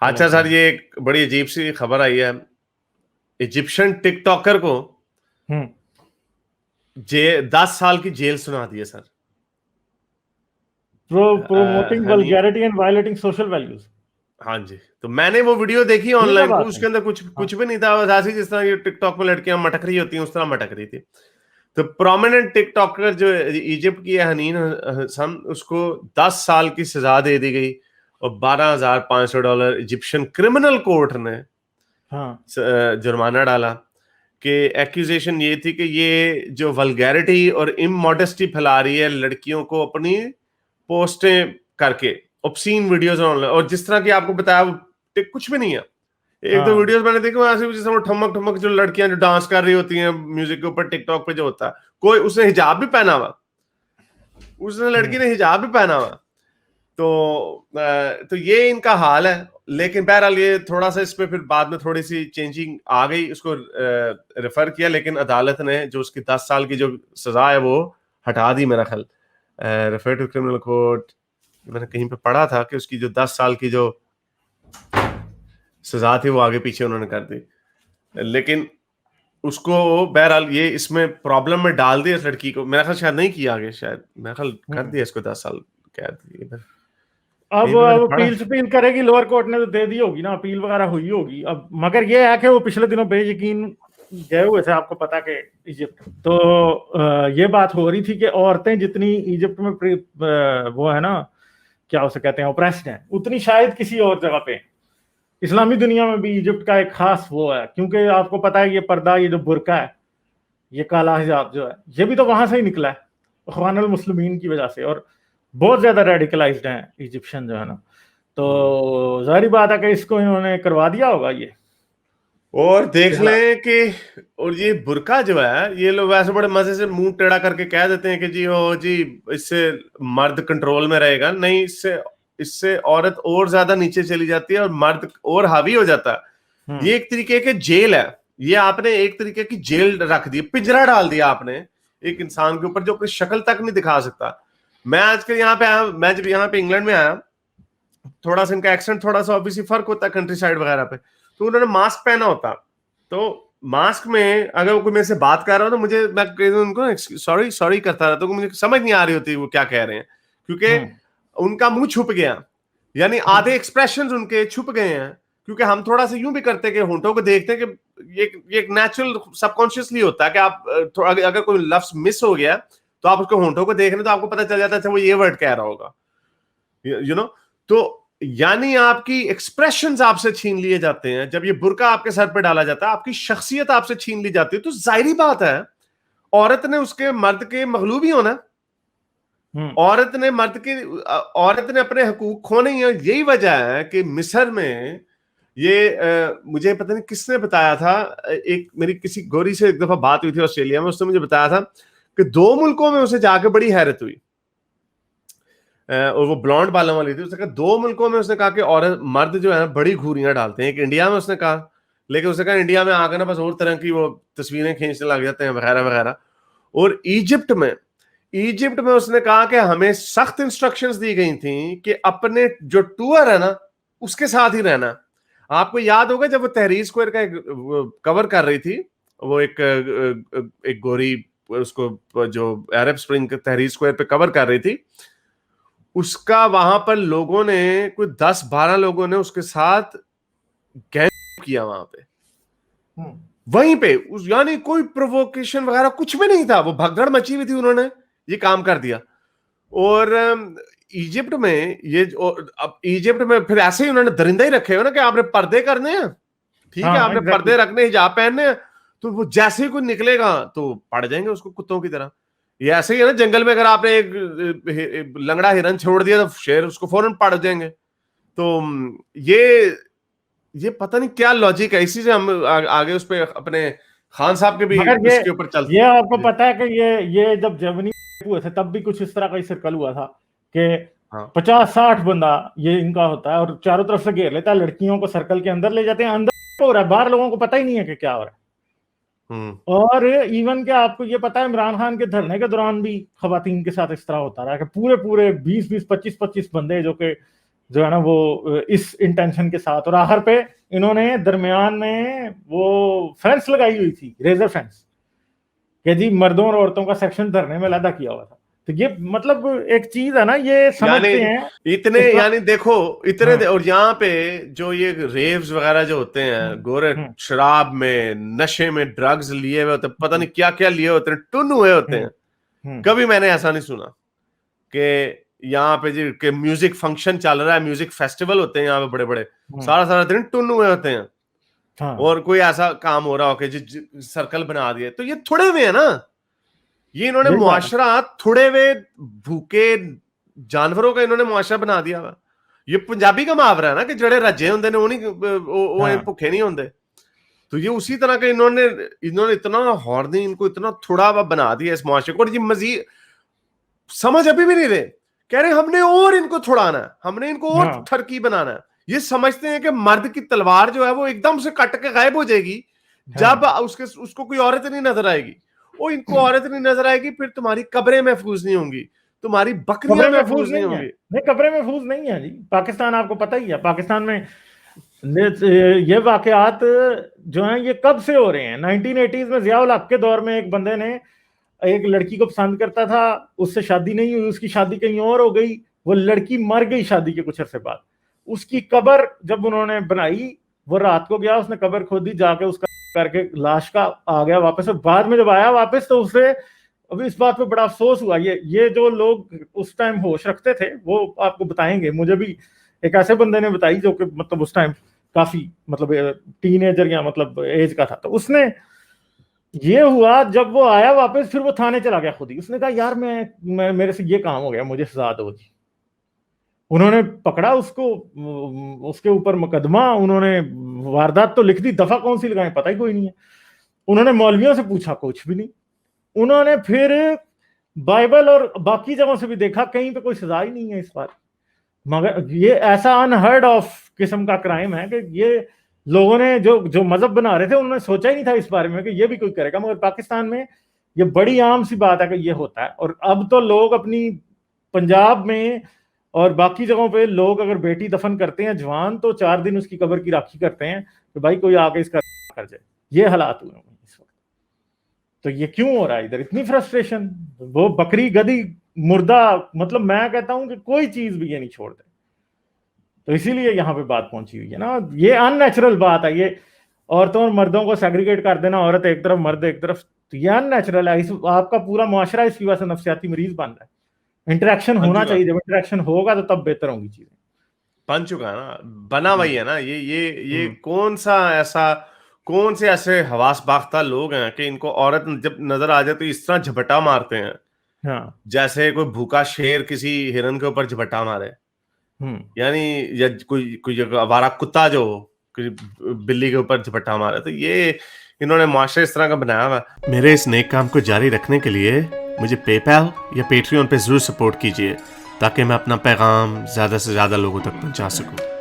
अच्छा सर, ये एक बड़ी अजीब सी खबर आई है। इजिप्शियन टिकटॉकर को 10 साल की जेल सुना दी है sir. Promoting Honey, vulgarity and violating social values. हाँ जी। तो मैंने वो वीडियो देखी ये क्या ऑनलाइन, तो बात है? उसके अंदर कुछ हाँ कुछ भी नहीं था, बस ऐसे ही जिस तरह ये टिकटॉक में लड़कियां मटक रही होती हैं उस तरह मटक रही थी। तो प्रोमिनेंट टिकटॉकर जो इजिप्ट की है, हनीन हसन, उसको 10 साल की सजा दे दी गई और $12,500 इजिप्शियन क्रिमिनल कोर्ट ने हाँ जुर्माना डाला। कि एक्यूजेशन ये थी कि ये जो वल्गैरिटी और इमोडेस्टी फैला रही है लड़कियों को अपनी पोस्टें करके, ऑब्सीन वीडियोस ऑनलाइन, और जिस तरह की आपको बताया वो कुछ भी नहीं है। एक दो हाँ वीडियोस मैंने देखी वहां से, जैसे वो ठमक ठमक जो लड़कियां जो डांस कर रही होती हैं म्यूजिक के ऊपर टिकटॉक पे जो होता है, कोई उसने हिजाब भी पहना हुआ, उसने लड़की ने हिजाब भी पहना हुआ। तो ये इनका हाल है। लेकिन बहरहाल ये थोड़ा सा इस पे फिर बाद में थोड़ी सी चेंजिंग आ गई, उसको रेफर किया, लेकिन अदालत ने जो उसकी 10 साल की जो सजा है वो हटा दी मेरा ख्याल। रेफर टू क्रिमिनल कोर्ट, मैंने कहीं पे पढ़ा था कि उसकी जो 10 साल की जो सजा थी वो आगे पीछे उन्होंने कर दी। लेकिन उसको बहरहाल ये इसमें प्रॉब्लम में डाल दिया इस लड़की को, मेरा ख्याल शायद नहीं किया आगे, शायद मेरा ख्याल कर दिया इसको 10 साल कैद। अब कहीं पे मैंने पढ़ा। अपील करेगी लोअर कोर्ट ने, तो दे दी होगी ना, अपील वगैरह हुई होगी अब। मगर ये है कि वो पिछले दिनों बेयकीन गए हुए थे, आपको पता कि इजिप्ट, तो ये बात हो रही थी कि औरतें जितनी इजिप्ट में वो है ना, क्या उसे कहते हैं, ऑप्रेस्ड हैं, उतनी शायद किसी और जगह पे इस्लामी दुनिया में भी इजिप्ट का एक खास वो है। क्योंकि आपको पता है ये पर्दा, ये जो बुर्का है, ये काला हिजाब जो है, ये भी तो वहां से ही निकला है, इख्वानुल मुस्लिमीन की वजह से। और बहुत ज्यादा रेडिकलाइज्ड हैं इजिप्शियन जो है ना, तो जाहिर बात है कि इसको इन्होंने करवा दिया होगा ये। और देख लें कि, और ये बुर्का जो है, ये लोग वैसे बड़े मजे से मुंह टेढ़ा करके कह देते हैं कि जी ओ जी इससे मर्द कंट्रोल में रहेगा। नहीं, इससे इससे औरत और ज्यादा नीचे चली जाती है और मर्द और हावी हो जाता है। ये एक तरीके के जेल है। ये आपने एक तरीके की जेल रख दी, पिंजरा डाल दिया आपने एक इंसान के ऊपर जो अपनी शक्ल तक नहीं दिखा सकता। मैं आजकल यहाँ पे आया, मैं जब यहाँ पे इंग्लैंड में आया, थोड़ा सा इनका एक्सेंट थोड़ा सा ऑब्वियसली फर्क होता है कंट्री साइड वगैरह पे, तो उन्होंने मास्क पहना होता। तो मास्क में अगर वो कोई मेरे से बात कर रहा हो तो मुझे, मैं उनको सॉरी सॉरी करता रहता हूँ, मुझे समझ नहीं आ रही होती वो क्या कह रहे हैं, क्योंकि उनका मुंह छुप गया, यानी आधे एक्सप्रेशंस उनके छुप गए हैं। क्योंकि हम थोड़ा सा यूं भी करते हैं कि होंठों को देखते हैं कि ये एक नेचुरल सबकॉन्शियसली होता है कि आप अगर कोई लफ्ज मिस हो गया तो आप उसके होंठों को देख रहे हैं तो आपको पता चल जाता है अच्छा वो ये वर्ड कह रहा होगा, यू नो। तो यानी आपकी एक्सप्रेशंस आपसे छीन लिए जाते हैं। जब ये बुर्का आपके सर पे डाला जाता है, आपकी शख्सियत आपसे छीन ली जाती है, तो जाहिर बात है औरत ने उसके मर्द के मगलूब ही होना। औरत ने औरत ने अपने हकूक खोने ही हैं। यही वजह है कि मिस्र में ये मुझे पता नहीं किसने बताया था, एक मेरी किसी गोरी से एक दफा बात हुई थी ऑस्ट्रेलिया में, उसने मुझे बताया था कि 2 मुल्कों में उसे जाके बड़ी हैरत हुई। और वो ब्लॉन्ड बालों वाली थी। उसने कहा 2 मुल्कों में, उसने कहा कि औरत मर्द जो है बड़ी घूरियां डालते हैं। एक इंडिया में उसने कहा, लेकिन उसने कहा इंडिया में आकर ना बस और तरह की वो तस्वीरें खींचने लग जाते हैं वगैरह वगैरह। और इजिप्ट में उसने कहा कि हमें सख्त इंस्ट्रक्शंस दी गई थी कि अपने जो टूर है ना उसके साथ ही रहना। आपको याद होगा जब वो तहरीर स्क्वायर का कवर कर रही थी, वो एक गोरी उसको जो अरब स्प्रिंग तहरीर स्क्वायर पे कवर कर रही थी, उसका वहां पर लोगों ने, कोई 10-12 लोगों ने उसके साथ गैंग किया वहां पे, वहीं पे उस, यानी कोई प्रोवोकेशन वगैरह कुछ भी नहीं था, वो भगदड़ मची हुई थी, उन्होंने ये काम कर दिया। और इजिप्ट में ये, अब इजिप्ट में फिर ऐसे ही उन्होंने दरिंदा ही रखे हो ना कि आपने पर्दे करने हैं, ठीक है, आपने पर्दे रखने, हिजाब पहनने हैं, तो वो जैसे ही कोई निकलेगा तो पड़ जाएंगे उसको कुत्तों की तरह। ये ऐसे ही है ना, जंगल में अगर आपने एक लंगड़ा हिरन छोड़ दिया तो शेर उसको फौरन पड़ जाएंगे। तो ये पता नहीं क्या लॉजिक है, इसी से हम आगे उस पे अपने खान साहब के भी मगर इसके ऊपर चलते। ये आपको पता है कि ये जब जर्मनी हुए थे तब भी कुछ इस तरह का ही सर्कल हुआ था कि हाँ 50-60 बंदा ये इनका होता है और चारों तरफ से घेर लेता है, लड़कियों को सर्कल के अंदर ले जाते हैं, अंदर हो रहा है, बाहर लोगों को पता ही नहीं है कि क्या हो रहा है। और इवन क्या आपको ये पता है, इमरान खान के धरने के दौरान भी खवातीन के साथ इस तरह होता रहा कि पूरे 20-20, 25-25 बंदे जो कि जो है ना वो इस इंटेंशन के साथ, और आखिर पे इन्होंने दरमियान में वो फेंस लगाई हुई थी, रेजर फेंस, कि जी मर्दों और औरतों का सेक्शन धरने में अलग किया हुआ था। तो ये मतलब एक चीज है ना, ये समझते हैं इतने, यानी देखो इतने हाँ। और यहाँ पे जो ये रेव्स वगैरह जो होते हैं, गोरे शराब में, नशे में, ड्रग्स लिए हुए होते हैं, पता नहीं क्या क्या लिए होते हैं, टुन हुए होते हैं। कभी मैंने ऐसा नहीं सुना कि यहाँ पे जी के म्यूजिक फंक्शन चल रहा है, म्यूजिक फेस्टिवल होते हैं यहाँ पे बड़े बड़े, सारा सारा दिन टुन हुए होते हैं। हाँ। और कोई ऐसा काम हो रहा हो कि जी सर्कल बना दिए, तो ये थोड़े हुए है ना, ये इन्होंने मुआशरा थोड़े हुए भूखे जानवरों का इन्होंने मुआशरा बना दिया हुआ। ये पंजाबी का मुहावरा है ना कि जड़े रजे होंगे ने वो भूखे नहीं होंगे। तो ये उसी तरह के इन्होंने इतना हॉर्नी, इनको इतना थोड़ा बना दिया इस मुआशरे को, और ये मजीद समझ अभी भी नहीं रहे, कह रहे हमने और इनको छुड़ाना है, हमने इनको और ठरकी बनाना है। ये समझते हैं कि मर्द की तलवार जो है वो एकदम से कट के गायब हो जाएगी जब उसको कोई औरत नहीं नजर आएगी। वो इनको औरत नहीं नजर आएगी, फिर तुम्हारी कब्रें महफूज नहीं होंगी, तुम्हारी बकरियां महफूज नहीं होंगी। नहीं, कब्रें महफूज नहीं है जी। पाकिस्तान आपको पता ही है, पाकिस्तान में ये वाकयात जो हैं ये कब से हो रहे हैं। 1980s में जिया उल हक के दौर में एक बंदे ने एक लड़की को पसंद करता था, उससे शादी नहीं हुई, उसकी शादी कहीं और हो गई, वो लड़की मर गई शादी के कुछ अरसे बाद। उसकी कब्र जब उन्होंने बनाई, वो रात को गया, उसने कब्र खोदी, जाके उसका करके लाश का आ गया वापस। और बाद में जब आया वापस तो उसे अभी इस बात पे बड़ा अफसोस हुआ। ये जो लोग उस टाइम होश रखते थे वो आपको बताएंगे। मुझे भी एक ऐसे बंदे ने बताई जो कि मतलब उस टाइम काफी मतलब टीनेजर या मतलब एज का था। तो उसने ये हुआ जब वो आया वापस, फिर वो थाने चला गया खुद ही। उसने कहा यार मैं मेरे से ये काम हो गया, मुझे सजा दो जी। उन्होंने पकड़ा उसको, उसके ऊपर मुकदमा, उन्होंने वारदात तो लिख दी, दफा कौन सी लगाए पता ही कोई नहीं है। उन्होंने मौलवियों से पूछा, कुछ भी नहीं। उन्होंने फिर बाइबल और बाकी जगहों से भी देखा, कहीं पे कोई सजा ही नहीं है इस बार। मगर ये ऐसा अनहर्ड ऑफ किस्म का क्राइम है कि ये लोगों ने जो मजहब बना रहे थे उन्होंने सोचा ही नहीं था इस बारे में कि ये भी कोई करेगा। मगर पाकिस्तान में ये बड़ी आम सी बात है कि ये होता है। और अब तो लोग अपनी पंजाब में और बाकी जगहों पे लोग अगर बेटी दफन करते हैं जवान, तो 4 दिन उसकी कब्र की राखी करते हैं कि भाई कोई आके इसका कर जाए। ये हालात हुए इस वक्त। तो ये क्यों हो रहा है इधर, इतनी फ्रस्ट्रेशन? वो बकरी गधी मुर्दा, मतलब मैं कहता हूं कि कोई चीज भी ये नहीं छोड़ते। तो इसीलिए यहाँ पे बात पहुंची हुई है ना। ये अननेचुरल बात है, ये औरतों और मर्दों को सेग्रीगेट कर देना, औरत एक तरफ मर्द एक तरफ, तो ये अननेचुरल है। आपका पूरा मुआशरा इसकी वजह से नफ्सियाती मरीज बन रहा है। इंटरेक्शन होना चाहिए, जब इंटरेक्शन होगा तो तब बेहतर होंगी चीजें। बन चुका है ना, बना वही है ना। ये कौन से ऐसे हवास बाख्ता लोग हैं कि इनको औरत जब नजर आ जाए तो इस तरह झपटा मारते हैं। हाँ। जैसे कोई भूखा शेर किसी हिरन के ऊपर झपटा मारे, यानी या कोई आवारा कुत्ता जो बिल्ली के ऊपर झपटा मारे। तो ये इन्होंने माशरे इस तरह का बनाया हुआ। मेरे इस नेक काम को जारी रखने के लिए मुझे पेपैल या पेट्रियन पे जरूर सपोर्ट कीजिए, ताकि मैं अपना पैगाम ज्यादा से ज्यादा लोगों तक पहुंचा सकूं।